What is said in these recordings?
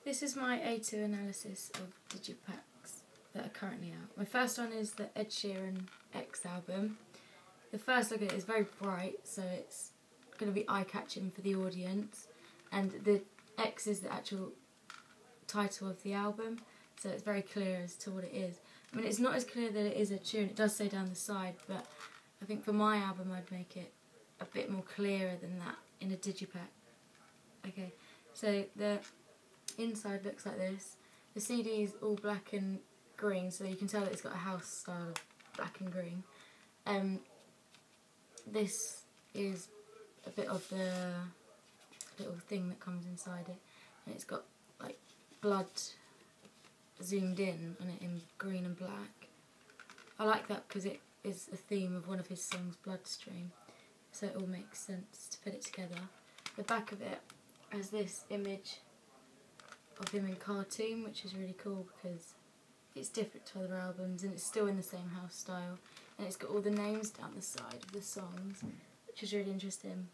This is my A2 analysis of Digipaks that are currently out. My first one is the Ed Sheeran X album. The first look at it is very bright, so it's going to be eye-catching for the audience. And the X is the actual title of the album, so it's very clear as to what it is. I mean, it's not as clear that it is Ed Sheeran, it does say down the side, but I think for my album I'd make it a bit more clearer than that in a digipack. Okay, so the inside looks like this. The CD is all black and green, so you can tell that it's got a house style of black and green. This is a bit of the little thing that comes inside it, and it's got like blood zoomed in on it in green and black. I like that because it is a theme of one of his songs, Bloodstream, so it all makes sense to put it together. The back of it has this image of him in cartoon, which is really cool because it's different to other albums and it's still in the same house style, and it's got all the names down the side of the songs, which is really interesting,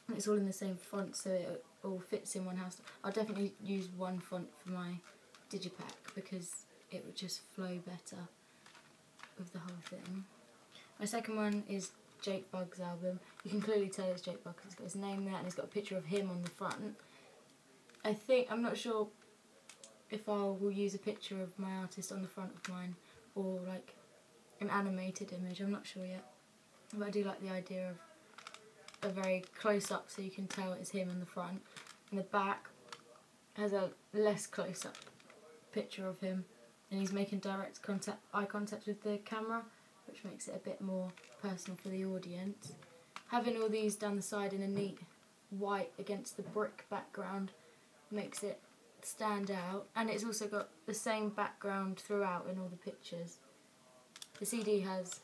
and it's all in the same font, so it all fits in one house. I'll definitely use one font for my digipack because it would just flow better with the whole thing. My second one is Digipaks' album. You can clearly tell it's Digipaks because it's got his name there and it's got a picture of him on the front. I'm not sure if I will use a picture of my artist on the front of mine or like an animated image, I'm not sure yet. But I do like the idea of a very close up so you can tell it's him on the front. And the back has a less close up picture of him and he's making direct eye contact with the camera, which makes it a bit more personal for the audience. Having all these down the side in a neat white against the brick background makes it stand out, and it's also got the same background throughout in all the pictures. The CD has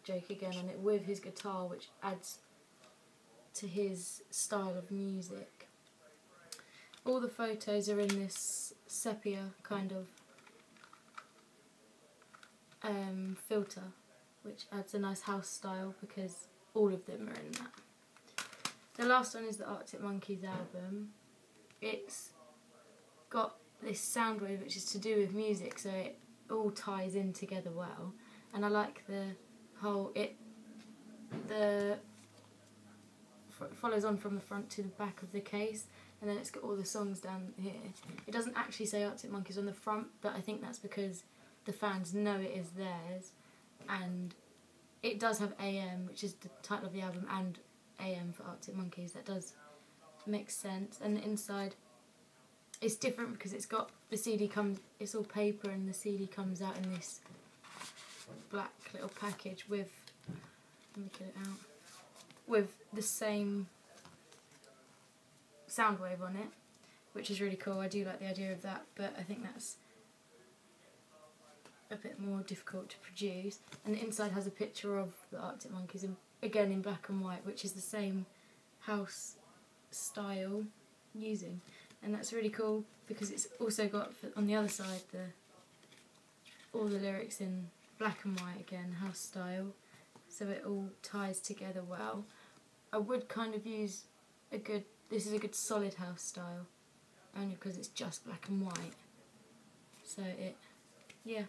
Jake again on it with his guitar, which adds to his style of music. All the photos are in this sepia kind of filter, which adds a nice house style because all of them are in that. The last one is the Arctic Monkeys album. It's got this sound wave which is to do with music, so it all ties in together well, and I like the whole follows on from the front to the back of the case, and then it's got all the songs down here. It doesn't actually say Arctic Monkeys on the front, but I think that's because the fans know it is theirs, and it does have AM, which is the title of the album, and AM for Arctic Monkeys. That does make sense. And the inside, it's different because it's got the CD it's all paper, and the CD comes out in this black little package with, let me get it out, with the same sound wave on it, which is really cool. I do like the idea of that, but I think that's a bit more difficult to produce. And the inside has a picture of the Arctic Monkeys, again in black and white, which is the same house style using, and that's really cool because it's also got on the other side all the lyrics in black and white again, house style, so it all ties together well. I would kind of use this is a good solid house style, only because it's just black and white, so yeah.